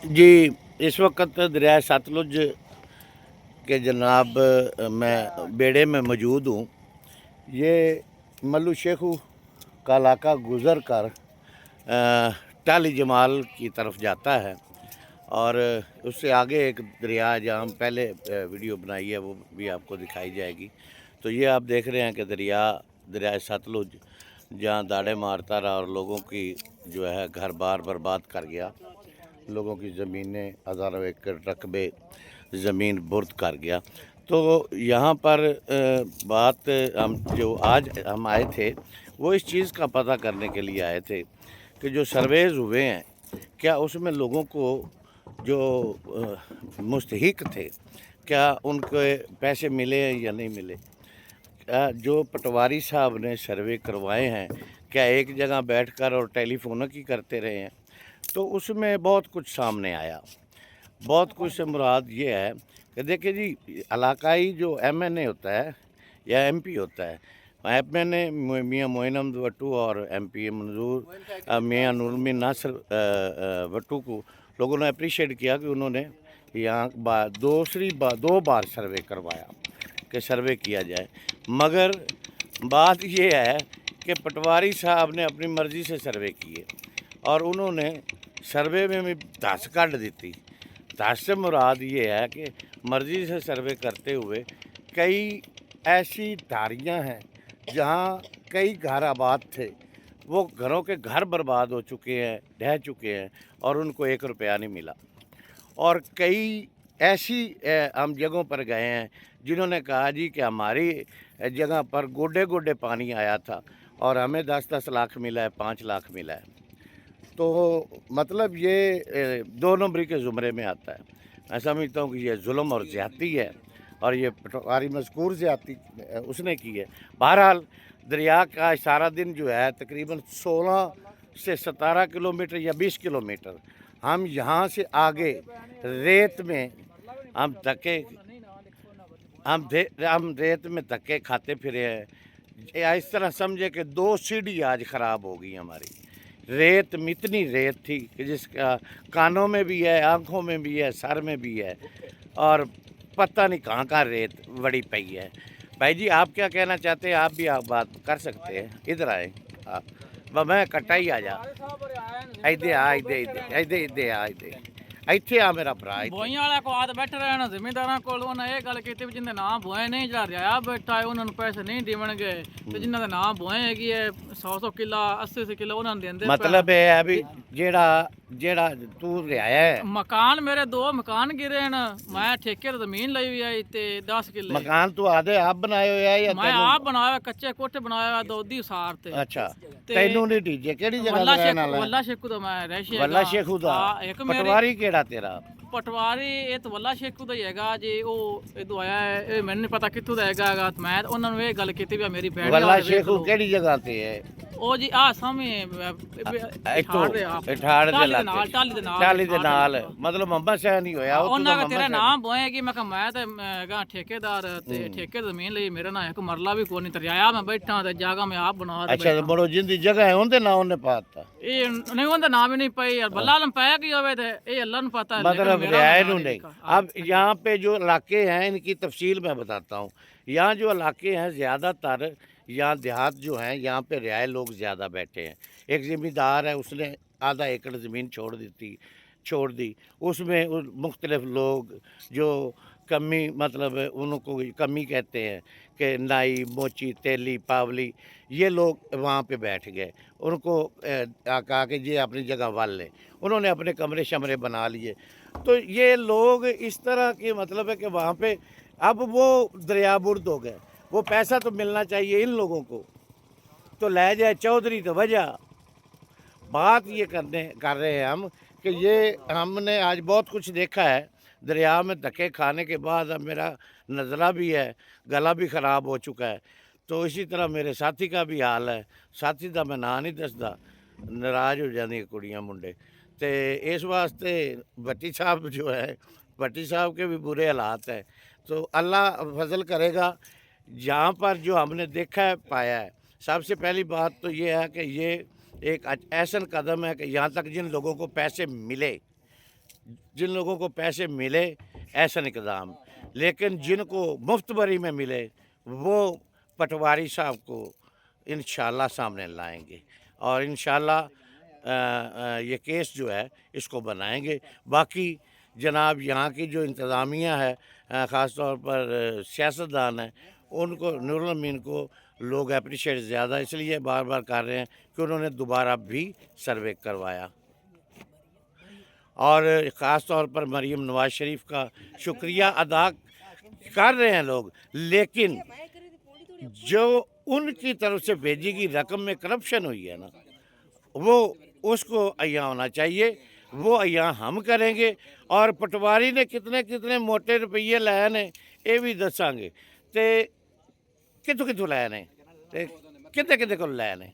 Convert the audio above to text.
जी, इस वक़्त दरियाए सतलुज के जनाब मैं बेड़े में मौजूद हूँ। ये मल्लू शेखू का इलाका गुज़र कर टाली जमाल की तरफ जाता है और उससे आगे एक दरिया जहाँ हम पहले वीडियो बनाई है वो भी आपको दिखाई जाएगी। तो ये आप देख रहे हैं कि दरियाए सतलुज जहाँ दाड़े मारता रहा और लोगों की जो है घर बार बर्बाद कर गया। लोगों की ज़मीनें हज़ारों एकड़ रकबे ज़मीन बुर्द कर गया। तो यहाँ पर बात हम जो आज हम आए थे वो इस चीज़ का पता करने के लिए आए थे कि जो सर्वेज़ हुए हैं क्या उसमें लोगों को जो मुस्तहिक थे क्या उनके पैसे मिले हैं या नहीं मिले। जो पटवारी साहब ने सर्वे करवाए हैं क्या एक जगह बैठकर और टेलीफोन की करते रहे हैं। तो उसमें बहुत कुछ सामने आया। बहुत कुछ से मुराद ये है कि देखिए जी, इलाकाई जो एमएनए होता है या एमपी होता है, एमएनए मियां मोइन अहमद भट्टू और एमपी मंजूर मियां नूरमीन नासिर भट्टू को लोगों ने अप्रिशिएट किया कि उन्होंने यहाँ दो बार सर्वे करवाया कि सर्वे किया जाए। मगर बात ये है कि पटवारी साहब ने अपनी मर्ज़ी से सर्वे किए और उन्होंने सर्वे में भी धस कढ़ दी। धस से मुराद ये है कि मर्ज़ी से सर्वे करते हुए कई ऐसी धारियाँ हैं जहाँ कई घर आबाद थे, वो घरों के घर बर्बाद हो चुके हैं, ढह चुके हैं और उनको 1 रुपया नहीं मिला। और कई ऐसी हम जगहों पर गए हैं जिन्होंने कहा जी कि हमारी जगह पर गोडे गोडे पानी आया था और हमें 10-10 लाख मिला है, 5 लाख मिला है। तो मतलब ये 2 नंबरी के ज़ुमरे में आता है। मैं समझता हूँ कि ये जुल्म और ज़्यादती है और ये पटवारी मज़कूर ज़्यादती उसने की है। बहरहाल दरिया का सारा दिन जो है तकरीबन 16 से 17 किलोमीटर या 20 किलोमीटर हम यहाँ से आगे रेत में हम धक्के हम रेत में धक्के खाते फिरे हैं। या इस तरह समझे कि 2 सीढ़ी आज ख़राब हो गई हमारी। रेत में इतनी रेत थी कि जिसका कानों में भी है, आँखों में भी है, सर में भी है और पता नहीं कहाँ कहाँ रेत बड़ी पई है। भाई जी आप क्या कहना चाहते हैं? आप भी आप बात कर सकते हैं, इधर आए आप। मैं कट्टा ही आ जा इधे आ इधे इधे इधे इधे आ इधे ਇੱਥੇ ਆ ਮੇਰਾ ਭਰਾ ਇੱਥੇ ਬੋਈਆਂ ਵਾਲਿਆਂ ਕੋ ਆਦ ਬੈਠੇ ਰਹਿਣਾ ਜ਼ਿਮੀਂਦਾਰਾਂ ਕੋਲ ਉਹਨਾਂ ਇਹ ਗੱਲ ਕੀਤੀ ਵੀ ਜਿੰਦੇ ਨਾਂ ਬੋਏ ਨਹੀਂ ਜਿਹੜਾ ਰਿਆ ਬੈਠਾ ਹੈ ਉਹਨਾਂ ਨੂੰ ਪੈਸੇ ਨਹੀਂ ਦੇਵਣਗੇ ਤੇ ਜਿਨ੍ਹਾਂ ਦਾ ਨਾਂ ਬੋਏ ਹੈਗੀ ਹੈ 100 ਕਿੱਲਾ 80 ਕਿੱਲਾ ਉਹਨਾਂ ਨੂੰ ਦਿੰਦੇ ਮਤਲਬ ਇਹ ਹੈ ਵੀ ਜਿਹੜਾ ਤੂੰ ਰਿਆ ਹੈ ਮਕਾਨ ਮੇਰੇ 2 ਮਕਾਨ ਗਿਰੇ ਨੇ ਮੈਂ ਠੇਕੇ ਤੇ ਜ਼ਮੀਨ ਲਈ ਹੋਈ ਹੈ ਤੇ 10 ਕਿੱਲੇ ਮਕਾਨ ਤੂੰ ਆਦੇ ਆਪ ਬਣਾਏ ਹੋਏ ਆ ਜਾਂ ਮੈਂ ਆਪ ਬਣਾਇਆ ਕੱਚੇ ਕੋਠੇ ਬਣਾਇਆ ਦੋਦੀ ਸਾਰ ਤੇ ਅੱਛਾ ਤੈਨੂੰ ਨਹੀਂ ਟੀਜੇ ਕਿਹੜੀ ਜਗ੍ਹਾ ਦਾ ਰਹਿਣ ਵਾਲਾ ਵੱਲਾ ਸ਼ੇਖੂ ਦਾ ਮੈਂ ਰਹਿਸ਼ੀ ਵੱਲਾ ਸ਼ੇਖੂ ਦਾ ਪਟਵਾਰੀ ਕਿਹੜਾ ਤੇਰਾ ਪਟਵਾਰੀ ਇਹ ਤਾਂ ਵੱਲਾ ਸ਼ੇਖੂ ਦਾ ਹੀ ਹੈਗਾ ਜੀ। ਉਹ ਇਦੋਂ ਆਇਆ ਹੈ ਇਹ ਮੈਨੂੰ ਨਹੀਂ ਪਤਾ ਕਿੱਥੋਂ ਦਾ ਹੈਗਾ ਮੈਂ ਉਹਨਾਂ ਨੂੰ ਇਹ ਗੱਲ ਕੀਤੀ ਵੀ ਮੇਰੀ ਭੈਣ ਵੱਲਾ ਸ਼ੇਖੂ ਕਿਹੜੀ ਜਗ੍ਹਾ ਤੇ ਹੈ? ਉਹ ਜੀ ਆ ਸਾਹਮਣੇ ਇਠਾੜ ਦੇ ਨਾਲ ਟਾਲੀ ਦੇ ਨਾਲ ਮਤਲਬ ਅੰਬਾ ਸ਼ਹਿਰ ਨਹੀਂ ਹੋਇਆ ਉਹਨਾਂ ਦਾ ਤੇਰਾ ਨਾਮ ਬੋਏਗੀ। ਮੈਂ ਕਿਹਾ ਮੈਂ ਤੇ ਹੈਗਾ ਠੇਕੇਦਾਰ ਤੇ ਠੇਕੇ ਜ਼ਮੀਨ ਲਈ ਮੇਰਾ ਨਾਂ ਇੱਕ ਮਰਲਾ ਵੀ ਕੋਈ ਨਹੀਂ ਤਰਿਆਇਆ ਮੈਂ ਬੈਠਾ ਤੇ ਜਗ੍ਹਾ ਮੈਂ ਆਪ ਬਣਾ ਰਿਹਾ। ਅੱਛਾ ਬੜੋ ਜਿੰਦੀ ਜਗ੍ਹਾ ਹੈ ਉਹਦੇ ਨਾਂ ਉਹਨੇ ਪਾਤਾ ਇਹ ਨਹੀਂ ਉਹਦਾ ਨਾਮ ਹੀ ਨਹੀਂ ਪਈ ਯਾਰ ਬੱਲਾ ਆਲਮ ਪਾਇਆ ਕੀ ਹੋਵੇ ਤੇ ਇਹ ਅੱਲਾ ਨੂੰ ਪਤਾ है। मतलब रियायत नहीं। अब यहाँ पे जो इलाके हैं इनकी तफसील मैं बताता हूँ। यहाँ जो इलाके हैं ज़्यादातर यहाँ देहात जो हैं यहाँ पे रियाय लोग ज़्यादा बैठे हैं। एक ज़मींदार है उसने आधा एकड़ ज़मीन छोड़ दी उसमें मुख्तलिफ लोग जो कमी मतलब उनको कमी कहते हैं कि नाई मोची तेली पावली ये लोग वहाँ पे बैठ गए। उनको कहा कि ये अपनी जगह वाल लें। उन्होंने अपने कमरे शमरे बना लिए। तो ये लोग इस तरह के मतलब है कि वहाँ पे अब वो दरिया बुर्द हो गए। वो पैसा तो मिलना चाहिए इन लोगों को तो ले जाए चौधरी तो वजह। बात ये कर रहे हैं हम कि ये हमने आज बहुत कुछ देखा है दरिया में धक्के खाने के बाद। अब मेरा नज़रा भी है, गला भी ख़राब हो चुका है। तो इसी तरह मेरे साथी का भी हाल है। साथी का मैं ना नहीं दसदा, नाराज़ हो जाती कुड़ियाँ मुंडे। तो इस वास्ते भट्टी साहब जो है भट्टी साहब के भी बुरे हालात हैं। तो अल्लाह फजल करेगा। यहाँ पर जो हमने देखा है पाया है, सबसे पहली बात तो ये है कि ये एक ऐसा कदम है कि यहाँ तक जिन लोगों को पैसे मिले جن لوگوں کو پیسے ملے احسن اقدام، لیکن جن کو مفت بری میں ملے وہ پٹواری صاحب کو انشاءاللہ سامنے لائیں گے، اور انشاءاللہ یہ کیس جو ہے اس کو بنائیں گے۔ باقی جناب یہاں کی جو انتظامیہ ہے، خاص طور پر سیاستدان ہیں، ان کو نور الامین کو لوگ اپریشیٹ زیادہ اس لیے بار بار کر رہے ہیں کہ انہوں نے دوبارہ بھی سروے کروایا، اور خاص طور پر مریم نواز شریف کا شکریہ ادا کر رہے ہیں لوگ، لیکن جو ان کی طرف سے بھیجی گئی رقم میں کرپشن ہوئی ہے نا، وہ اس کو عیاں ہونا چاہیے، وہ عیاں ہم کریں گے، اور پٹواری نے کتنے کتنے موٹے روپیے لائے نے یہ بھی دساں گے، تے کتوں کتوں لائے نے تے کتے کتے کو لائے نے۔